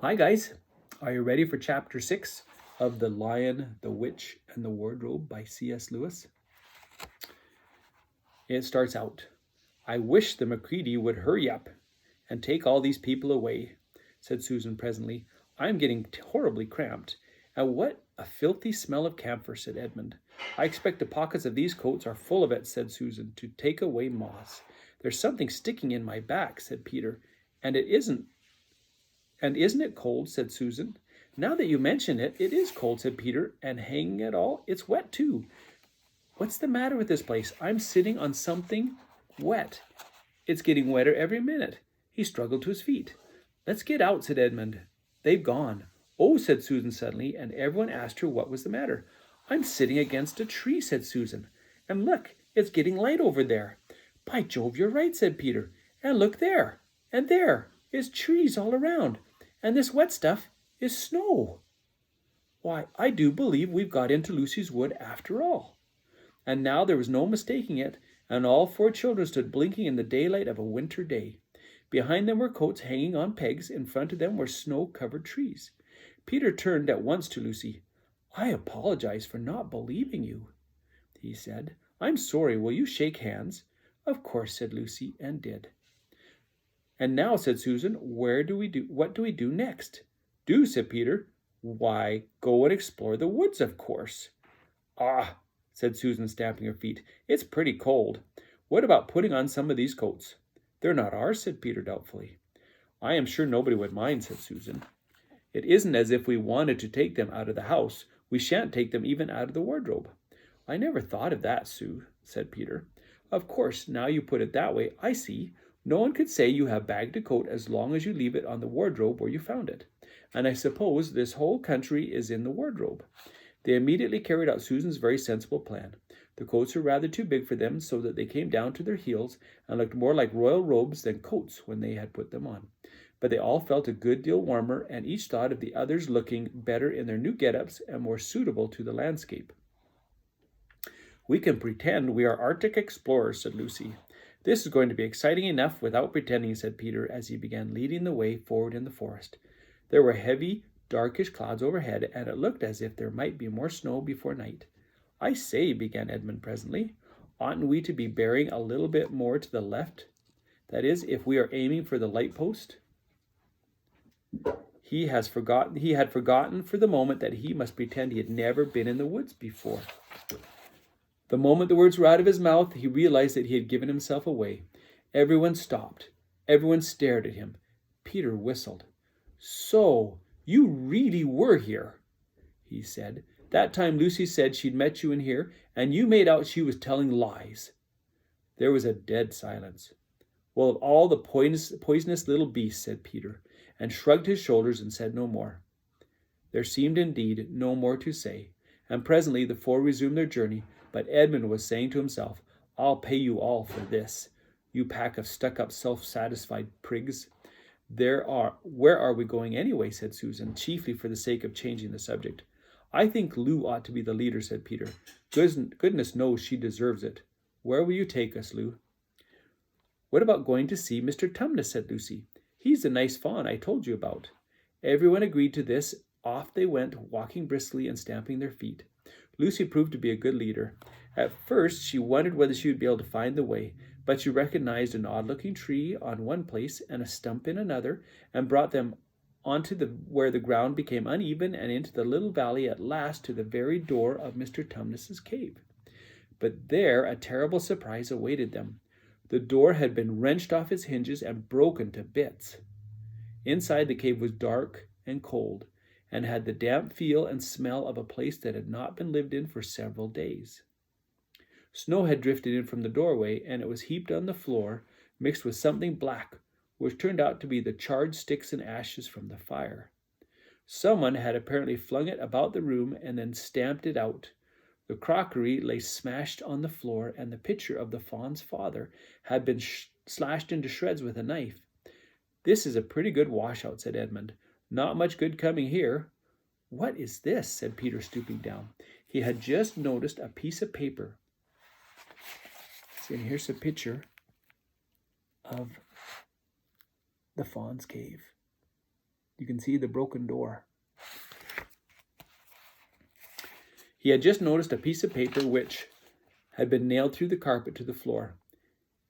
Hi, guys. Are you ready for chapter 6 of The Lion, the Witch, and the Wardrobe by C.S. Lewis? It starts out, "I wish the Macready would hurry up and take all these people away," said Susan presently. "I'm getting horribly cramped. And what a filthy smell of camphor," said Edmund. "I expect the pockets of these coats are full of it," said Susan, "to take away moths." "There's something sticking in my back," said Peter. "And isn't it cold?" said Susan. "Now that you mention it, it is cold," said Peter. "And hang it all, it's wet too. What's the matter with this place? I'm sitting on something wet. It's getting wetter every minute." He struggled to his feet. "Let's get out," said Edmund. "They've gone." "Oh," said Susan suddenly, and everyone asked her what was the matter. "I'm sitting against a tree," said Susan. "And look, it's getting light over there." "By Jove, you're right," said Peter. "And look there, and there is trees all around. And this wet stuff is snow. Why, I do believe we've got into Lucy's wood after all." And now there was no mistaking it, and all four children stood blinking in the daylight of a winter day. Behind them were coats hanging on pegs. In front of them were snow-covered trees. Peter turned at once to Lucy. "I apologize for not believing you," he said. "I'm sorry. Will you shake hands?" "Of course," said Lucy, and did. "And now," said Susan, what do we do next?" "Do," said Peter. "Why, go and explore the woods, of course." "Ah," said Susan, stamping her feet, "it's pretty cold. What about putting on some of these coats?" "They're not ours," said Peter doubtfully. "I am sure nobody would mind," said Susan. "It isn't as if we wanted to take them out of the house. We shan't take them even out of the wardrobe." "I never thought of that, Sue," said Peter. "Of course, now you put it that way, I see. No one could say you have bagged a coat as long as you leave it on the wardrobe where you found it. And I suppose this whole country is in the wardrobe." They immediately carried out Susan's very sensible plan. The coats were rather too big for them, so that they came down to their heels and looked more like royal robes than coats when they had put them on. But they all felt a good deal warmer, and each thought of the others looking better in their new get-ups and more suitable to the landscape. "We can pretend we are Arctic explorers," said Lucy. "This is going to be exciting enough without pretending," said Peter, as he began leading the way forward in the forest. There were heavy, darkish clouds overhead, and it looked as if there might be more snow before night. "I say," began Edmund presently, "oughtn't we to be bearing a little bit more to the left? That is, if we are aiming for the light post?" He had forgotten for the moment that he must pretend he had never been in the woods before. The moment the words were out of his mouth, he realized that he had given himself away. Everyone stopped. Everyone stared at him. Peter whistled. "So, you really were here," he said. "That time Lucy said she'd met you in here, and you made out she was telling lies." There was a dead silence. "Well, of all the poisonous little beasts," said Peter, and shrugged his shoulders and said no more. There seemed, indeed, no more to say, and presently the four resumed their journey, but Edmund was saying to himself, "I'll pay you all for this, you pack of stuck-up, self-satisfied prigs." "Where are we going anyway?" said Susan, chiefly for the sake of changing the subject. "I think Lou ought to be the leader," said Peter. "Goodness knows she deserves it. Where will you take us, Lou?" "What about going to see Mr. Tumnus?" said Lucy. "He's the nice fawn I told you about." Everyone agreed to this. Off they went, walking briskly and stamping their feet. Lucy proved to be a good leader. At first she wondered whether she would be able to find the way, but she recognized an odd-looking tree on one place and a stump in another, and brought them onto where the ground became uneven, and into the little valley, at last to the very door of Mr. Tumnus's cave. But there a terrible surprise awaited them. The door had been wrenched off its hinges and broken to bits. Inside, the cave was dark and cold, and had the damp feel and smell of a place that had not been lived in for several days. Snow had drifted in from the doorway, and it was heaped on the floor, mixed with something black, which turned out to be the charred sticks and ashes from the fire. Someone had apparently flung it about the room and then stamped it out. The crockery lay smashed on the floor, and the picture of the fawn's father had been slashed into shreds with a knife. "This is a pretty good washout," said Edmund. "Not much good coming here." "What is this?" said Peter, stooping down. He had just noticed a piece of paper. And here's a picture of the fawn's cave. You can see the broken door. He had just noticed a piece of paper which had been nailed through the carpet to the floor.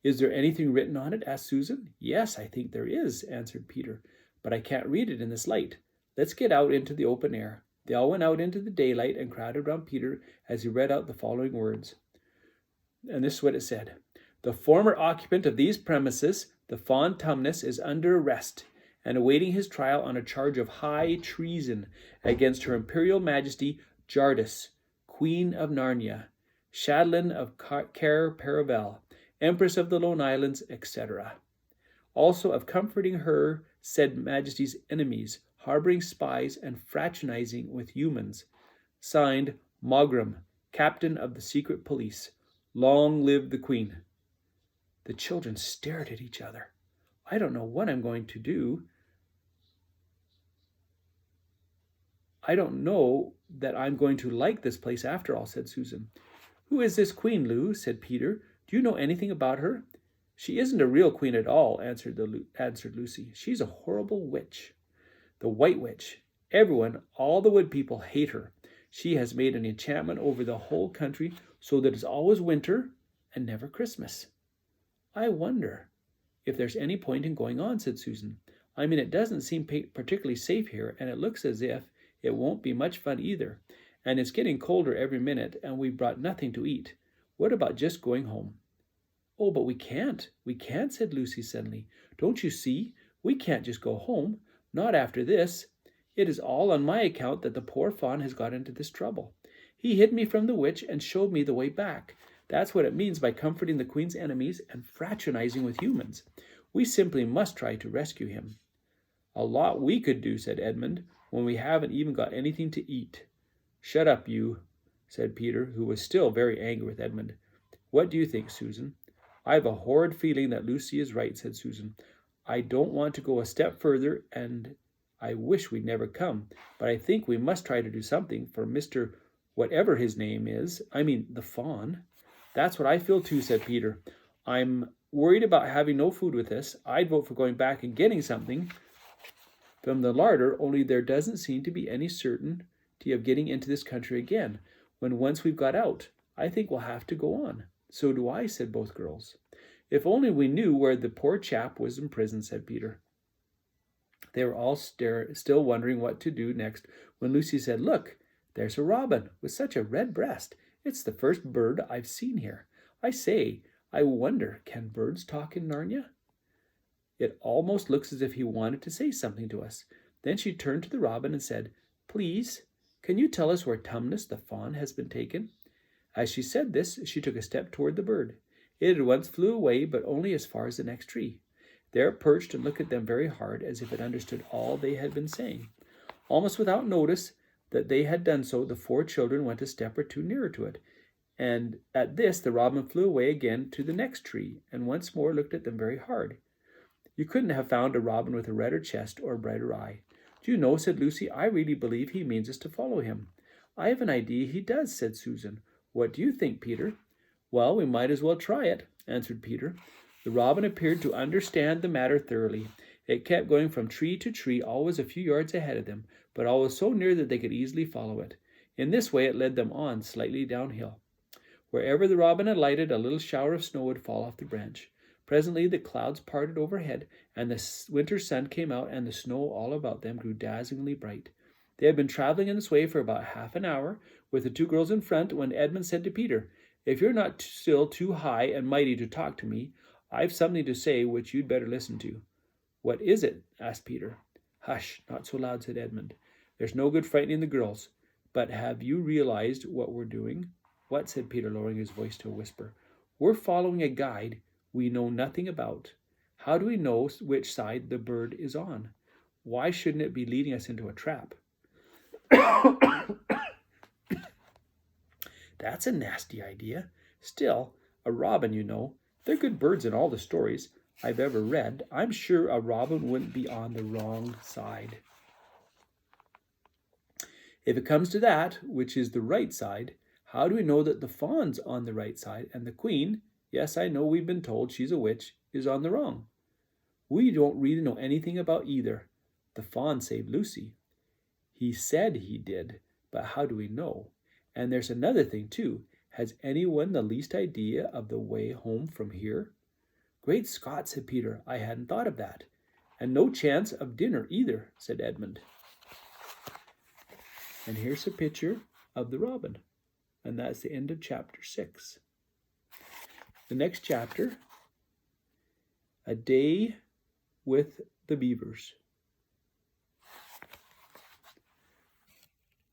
"Is there anything written on it?" asked Susan. "Yes, I think there is," answered Peter, "but I can't read it in this light. Let's get out into the open air." They all went out into the daylight and crowded around Peter as he read out the following words. And this is what it said. "The former occupant of these premises, the Fawn Tumnus, is under arrest and awaiting his trial on a charge of high treason against Her Imperial Majesty Jardis, Queen of Narnia, Shadlin of Cair Paravel, Empress of the Lone Islands, etc. Also of comforting her said Majesty's enemies, harboring spies, and fraternizing with humans. Signed, Mogram, Captain of the Secret Police. Long live the Queen." The children stared at each other. "I don't know what I'm going to do. I don't know that I'm going to like this place after all," said Susan. "Who is this Queen, Lou?" said Peter. "Do you know anything about her?" "She isn't a real queen at all," answered Lucy. "She's a horrible witch. The White Witch. Everyone, all the wood people, hate her. She has made an enchantment over the whole country so that it's always winter and never Christmas." "I wonder if there's any point in going on," said Susan. "I mean, it doesn't seem particularly safe here, and it looks as if it won't be much fun either. And it's getting colder every minute, and we've brought nothing to eat. What about just going home?" "Oh, but we can't, said Lucy suddenly. "Don't you see? We can't just go home. Not after this. It is all on my account that the poor fawn has got into this trouble. He hid me from the witch and showed me the way back. That's what it means by comforting the Queen's enemies and fraternizing with humans. We simply must try to rescue him." "A lot we could do," said Edmund, "when we haven't even got anything to eat." "Shut up, you," said Peter, who was still very angry with Edmund. "What do you think, Susan?" "I have a horrid feeling that Lucy is right," said Susan. "I don't want to go a step further, and I wish we'd never come, but I think we must try to do something for Mr. whatever his name is. I mean, the fawn." "That's what I feel too," said Peter. "I'm worried about having no food with us. I'd vote for going back and getting something from the larder, only there doesn't seem to be any certainty of getting into this country again when once we've got out. I think we'll have to go on." "So do I," said both girls. "If only we knew where the poor chap was in prison," said Peter. They were all still wondering what to do next when Lucy said, "Look, there's a robin with such a red breast. It's the first bird I've seen here. I say, I wonder, can birds talk in Narnia? It almost looks as if he wanted to say something to us." Then she turned to the robin and said, "Please, can you tell us where Tumnus the fawn has been taken?" As she said this, she took a step toward the bird. It at once flew away, but only as far as the next tree. There it perched and looked at them very hard, as if it understood all they had been saying. Almost without notice that they had done so, the four children went a step or two nearer to it, and at this the robin flew away again to the next tree, and once more looked at them very hard. You couldn't have found a robin with a redder chest or a brighter eye. "Do you know," said Lucy, "I really believe he means us to follow him." "I have an idea he does," said Susan. "What do you think, Peter?" "Well, we might as well try it," answered Peter. The robin appeared to understand the matter thoroughly. It kept going from tree to tree, always a few yards ahead of them, but always so near that they could easily follow it. In this way it led them on slightly downhill. Wherever the robin alighted, a little shower of snow would fall off the branch. Presently the clouds parted overhead, and the winter sun came out, and the snow all about them grew dazzlingly bright. They had been traveling in this way for about half an hour, with the two girls in front, when Edmund said to Peter, "If you're not still too high and mighty to talk to me, I've something to say which you'd better listen to." "What is it?" asked Peter. "Hush, not so loud," said Edmund. "There's no good frightening the girls. But have you realized what we're doing?" "What?" said Peter, lowering his voice to a whisper. "We're following a guide we know nothing about. How do we know which side the bird is on? Why shouldn't it be leading us into a trap?" "That's a nasty idea. Still, a robin, you know. They're good birds in all the stories I've ever read. I'm sure a robin wouldn't be on the wrong side." "If it comes to that, which is the right side, how do we know that the fawn's on the right side and the queen, yes, I know we've been told she's a witch, is on the wrong?" "We don't really know anything about either. The fawn saved Lucy. He said he did, but how do we know? And there's another thing, too. Has anyone the least idea of the way home from here? Great Scott, said Peter. I hadn't thought of that. And no chance of dinner either, said Edmund. And here's a picture of the robin. And that's the end of chapter 6. The next chapter, A Day with the Beavers.